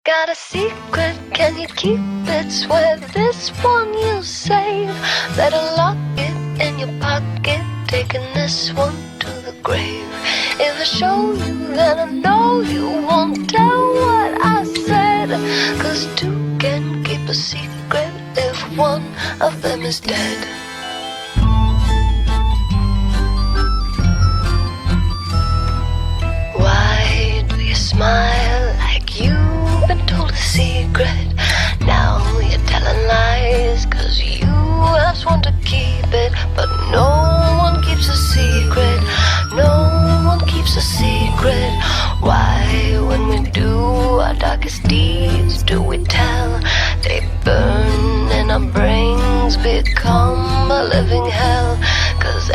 Got a secret, can you keep it? Swear this one you'll save. Better lock it in your pocket, taking this one to the grave. If I show you, then I know you won't tell what I said. 'Cause two can keep a secret if one of them is dead. Why do you smile like you've been told a secret? Now you're telling lies 'cause you have sworn to keep it. But no one keeps a secret. No one keeps a secret. Why, when we do our darkest deeds, do we tell? They burn and our brains become a living hell. 'Cause